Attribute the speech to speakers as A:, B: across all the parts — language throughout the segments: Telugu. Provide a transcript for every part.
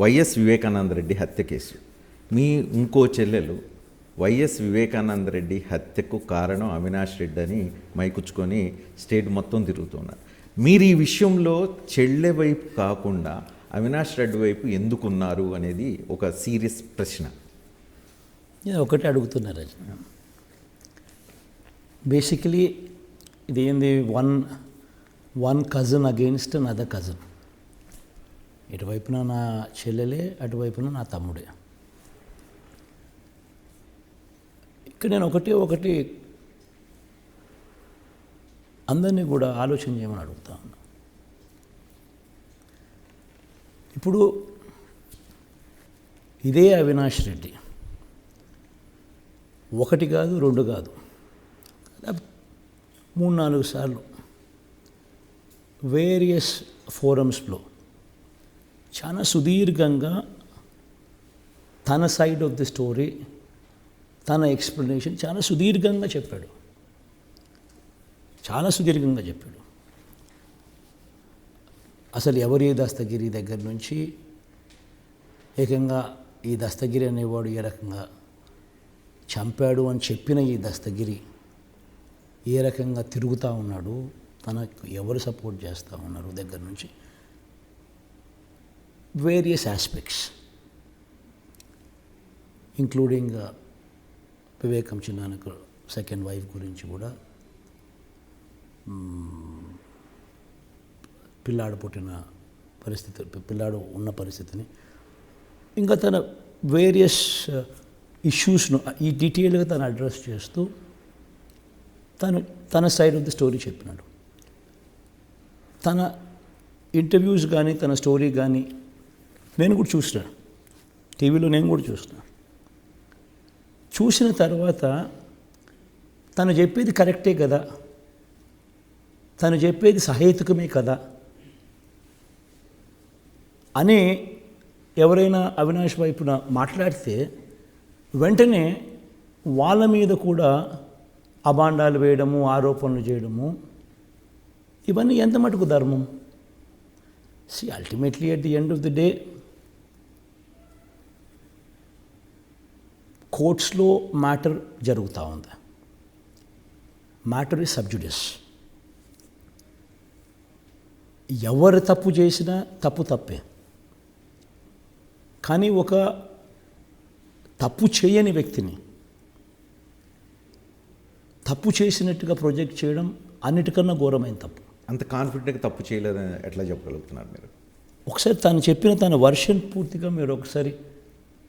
A: వైఎస్ వివేకానంద రెడ్డి హత్య కేసు. మీ ఇంకో చెల్లెలు వైఎస్ వివేకానంద రెడ్డి హత్యకు కారణం అవినాష్ రెడ్డి అని మైకుచ్చుకొని స్టేట్ మొత్తం తిరుగుతున్నారు. మీరు ఈ విషయంలో చెల్లె వైపు కాకుండా అవినాష్ రెడ్డి వైపు ఎందుకున్నారు అనేది ఒక సీరియస్ ప్రశ్న.
B: నేను ఒకటే అడుగుతున్నారు, బేసికలీ ఇది ఏంది, one cousin against other cousin. ఇటువైపున నా చెల్లెలే, అటువైపున నా తమ్ముడే. ఇక్కడ నేను ఒకటి అందరినీ కూడా ఆలోచన చేయమని అడుగుతా ఉన్నా. ఇప్పుడు ఇదే అవినాష్ రెడ్డి ఒకటి కాదు, రెండు కాదు, 3-4 సార్లు వేరియస్ ఫోరమ్స్లో చాలా సుదీర్ఘంగా తన సైడ్ ఆఫ్ ది స్టోరీ, తన ఎక్స్ప్లెనేషన్ చాలా సుదీర్ఘంగా చెప్పాడు. అసలు ఎవరి దస్తగిరి దగ్గర నుంచి ఏకంగా ఈ దస్తగిరి అనేవాడు ఏ రకంగా చంపాడు అని చెప్పిన ఈ దస్తగిరి ఏ రకంగా తిరుగుతూ ఉన్నాడు, తనకు ఎవరు సపోర్ట్ చేస్తూ ఉన్నారు దగ్గర నుంచి వేరియస్ ఆస్పెక్ట్స్, ఇంక్లూడింగ్ వివేకం చిన్నానికి సెకండ్ వైఫ్ గురించి కూడా, పిల్లాడు పుట్టిన పరిస్థితి, పిల్లాడు ఉన్న పరిస్థితిని, ఇంకా తన వేరియస్ ఇష్యూస్ను ఈ డీటెయిల్గా తను అడ్రస్ చేస్తూ తన సైడ్ ఆఫ్ ది స్టోరీ చెప్పినాడు. తన ఇంటర్వ్యూస్ కానీ తన స్టోరీ కానీ నేను కూడా చూసినాను, టీవీలో నేను కూడా చూసిన తర్వాత తను చెప్పేది కరెక్టే కదా, తను చెప్పేది సహేతుకమే కదా అని ఎవరైనా అవినాష్ వైపున మాట్లాడితే వెంటనే వాళ్ళ మీద కూడా అభాండాలు వేయడము, ఆరోపణలు చేయడము, ఇవన్నీ ఎంత మటుకు ధర్మం? Ultimately at the end of the day కోర్ట్స్లో మ్యాటర్ జరుగుతూ ఉంది. Matter is sub judice. ఎవరు తప్పు చేసినా తప్పే. కానీ ఒక తప్పు చేయని వ్యక్తిని తప్పు చేసినట్టుగా ప్రొజెక్ట్ చేయడం అన్నిటికన్నా ఘోరమైన తప్పు.
A: అంత కాన్ఫిడెంట్గా తప్పు చేయలేదని ఎట్లా చెప్పగలుగుతున్నారు మీరు?
B: ఒకసారి తను చెప్పిన తన వర్షన్ పూర్తిగా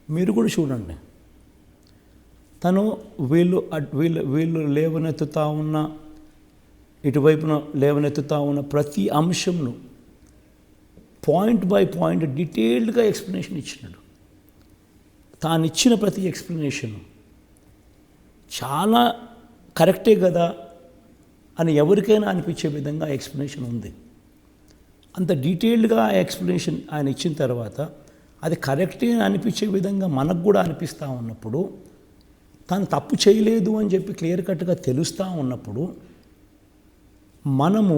B: మీరు కూడా చూడండి. తను వీళ్ళు లేవనెత్తుతా ఉన్న, ఇటువైపున లేవనెత్తుతా ఉన్న ప్రతి అంశంను పాయింట్ బై పాయింట్ డీటెయిల్డ్గా ఎక్స్ప్లెనేషన్ ఇచ్చినాడు. తాను ఇచ్చిన ప్రతి ఎక్స్ప్లెనేషన్ చాలా కరెక్టే కదా అని ఎవరికైనా అనిపించే విధంగా ఎక్స్ప్లెనేషన్ ఉంది. అంత డీటెయిల్డ్గా ఆ ఎక్స్ప్లెనేషన్ ఆయన ఇచ్చిన తర్వాత అది కరెక్టే అని అనిపించే విధంగా మనకు కూడా అనిపిస్తూ ఉన్నప్పుడు, తను తప్పు చేయలేదు అని చెప్పి క్లియర్ కట్గా తెలుస్తూ ఉన్నప్పుడు మనము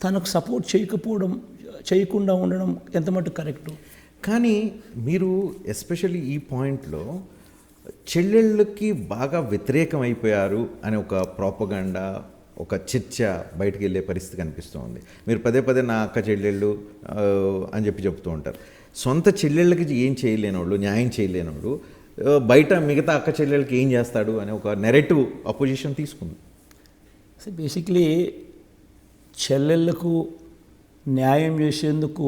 B: తనకు సపోర్ట్ చేయకుండా ఉండడం ఎంత మటుకు కరెక్టు?
A: కానీ మీరు ఎస్పెషల్లీ ఈ పాయింట్లో చెల్లెళ్ళకి బాగా వ్యతిరేకం అయిపోయారు అనే ఒక ప్రోపగండా, ఒక చర్చ బయటకు వెళ్ళే పరిస్థితి కనిపిస్తూ ఉంది. మీరు పదే నా అక్క చెల్లెళ్ళు అని చెప్తూ ఉంటారు. సొంత చెల్లెళ్ళకి ఏం చేయలేనోళ్ళు, న్యాయం చేయలేనోళ్ళు బయట మిగతా అక్క చెల్లెళ్ళకి ఏం చేస్తాడు అనే ఒక నెరేటివ్ అపోజిషన్ తీసుకుంది.
B: సో బేసిక్లీ చెల్లెళ్ళకు న్యాయం చేసేందుకు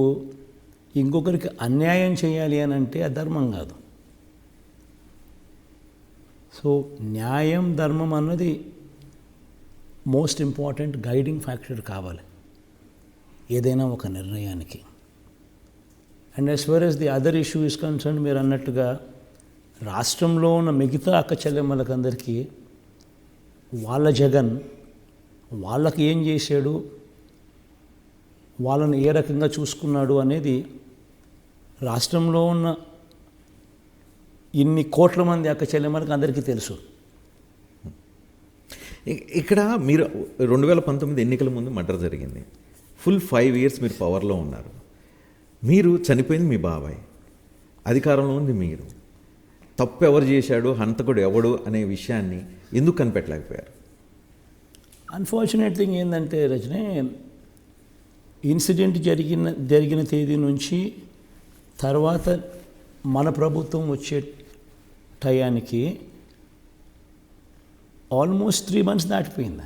B: ఇంకొకరికి అన్యాయం చేయాలి అని అంటే అధర్మం కాదు. సో న్యాయం, ధర్మం అన్నది మోస్ట్ ఇంపార్టెంట్ గైడింగ్ ఫ్యాక్టర్ కావాలి ఏదైనా ఒక నిర్ణయానికి. And as far as the other issue is concern, మీరు అన్నట్టుగా రాష్ట్రంలో ఉన్న మిగతా అక్క చెల్లెమ్మలకందరికీ వాళ్ళ జగన్ వాళ్ళకి ఏం చేశాడు, వాళ్ళని ఏ రకంగా చూసుకున్నాడు అనేది రాష్ట్రంలో ఉన్న ఇన్ని కోట్ల మంది అక్క చెల్లెమ్మలకి అందరికీ తెలుసు.
A: ఇక్కడ మీరు 2019 ఎన్నికల ముందు మర్డర్ జరిగింది. ఫుల్ 5 years మీరు పవర్లో ఉన్నారు. మీరు చనిపోయింది మీ బాబాయ్, అధికారంలో ఉంది మీరు. తప్పు ఎవరు చేశాడు, హంతకుడు ఎవడు అనే విషయాన్ని ఎందుకు కనిపెట్టలేకపోయారు?
B: అన్ఫార్చునేట్ థింగ్ ఏంటంటే రజనీ, ఇన్సిడెంట్ జరిగిన తేదీ నుంచి తర్వాత మన ప్రభుత్వం వచ్చే టయానికి ఆల్మోస్ట్ 3 months దాటిపోయింది.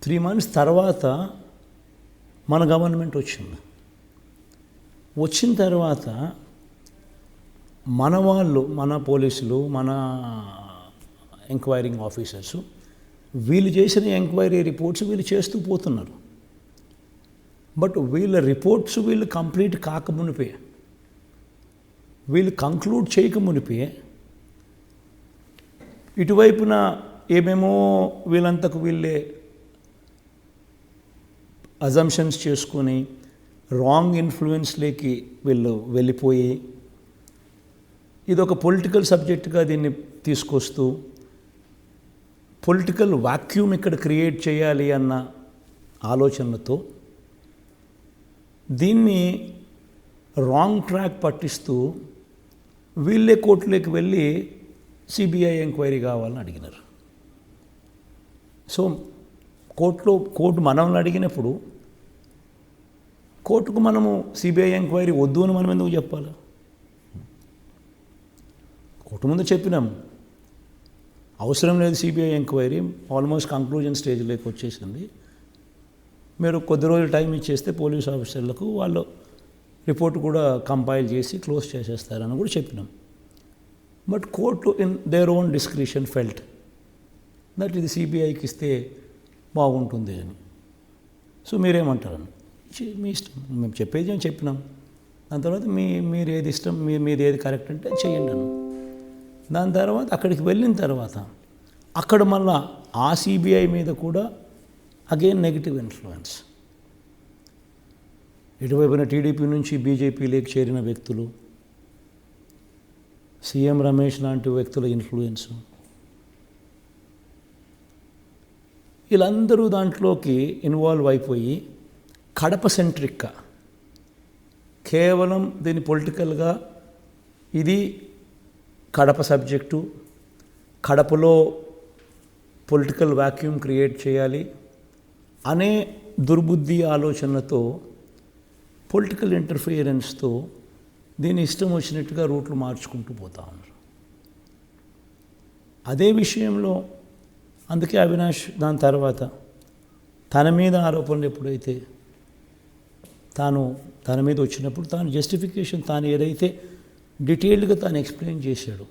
B: 3 months తర్వాత మన గవర్నమెంట్ వచ్చింది. వచ్చిన తర్వాత మన వాళ్ళు, మన పోలీసులు, మన ఎంక్వైరింగ్ ఆఫీసర్స్ వీళ్ళు చేసిన ఎంక్వైరీ రిపోర్ట్స్ వీళ్ళు చేస్తూ పోతున్నారు. బట్ వీళ్ళ రిపోర్ట్స్ వీళ్ళు కంప్లీట్ కాకమునిపే, వీళ్ళు కంక్లూడ్ చేయకమునిపే ఇటువైపున ఏమేమో వీళ్ళంతకు వీళ్ళే అజంప్షన్స్ చేసుకొని రాంగ్ ఇన్ఫ్లుయెన్స్లోకి వీళ్ళు వెళ్ళిపోయి ఇదొక పొలిటికల్ సబ్జెక్టుగా దీన్ని తీసుకొస్తూ పొలిటికల్ వాక్యూమ్ ఇక్కడ క్రియేట్ చేయాలి అన్న ఆలోచనలతో దీన్ని రాంగ్ ట్రాక్ పట్టిస్తూ వీళ్ళే కోర్టులోకి వెళ్ళి సిబిఐ ఎంక్వైరీ కావాలని అడిగినారు. సో కోర్టు మనల్ని అడిగినప్పుడు కోర్టుకు మనము సిబిఐ ఎంక్వైరీ వద్దు అని మనం ఎందుకు చెప్పాలి? కోర్టు ముందు చెప్పినాం అవసరం లేదు సిబిఐ ఎంక్వైరీ, ఆల్మోస్ట్ కంక్లూజన్ స్టేజ్లోకి వచ్చేసింది, మీరు కొద్ది రోజులు టైం ఇచ్చేస్తే పోలీస్ ఆఫీసర్లకు వాళ్ళు రిపోర్ట్ కూడా కంపైల్ చేసి క్లోజ్ చేసేస్తారని కూడా చెప్పినాం. But court in their own discretion felt that ఇది సిబిఐకి ఇస్తే బాగుంటుంది అని. సో మీరేమంటారని మీ ఇష్టం, మేము చెప్పేది మేము చెప్పినాం, దాని తర్వాత మీరు ఏది ఇష్టం, మీది ఏది కరెక్ట్ అంటే చేయండి అన్న. దాని తర్వాత అక్కడికి వెళ్ళిన తర్వాత అక్కడ మళ్ళా ఆ సిబిఐ మీద కూడా అగైన్ నెగిటివ్ ఇన్ఫ్లుయెన్స్, ఇటువైపున టీడీపీ నుంచి బీజేపీలోకి చేరిన వ్యక్తులు, సీఎం రమేష్ లాంటి వ్యక్తుల ఇన్ఫ్లుయెన్సు, వీళ్ళందరూ దాంట్లోకి ఇన్వాల్వ్ అయిపోయి కడప సెంట్రిక్గా కేవలం దీన్ని పొలిటికల్గా ఇది కడప సబ్జెక్టు, కడపలో పొలిటికల్ వాక్యూమ్ క్రియేట్ చేయాలి అనే దుర్బుద్ధి ఆలోచనలతో పొలిటికల్ ఇంటర్ఫియరెన్స్తో దీని ఇష్టం వచ్చినట్టుగా రూట్లు మార్చుకుంటూ పోతా ఉన్నారు. అదే విషయంలో అందుకే అవినాష్ దాని తర్వాత తన మీద ఆరోపణలు ఎప్పుడైతే తన మీద వచ్చినప్పుడు తాను జస్టిఫికేషన్ తాను ఏదైతే డీటెయిల్డ్గా తాను ఎక్స్ప్లెయిన్ చేశాడు,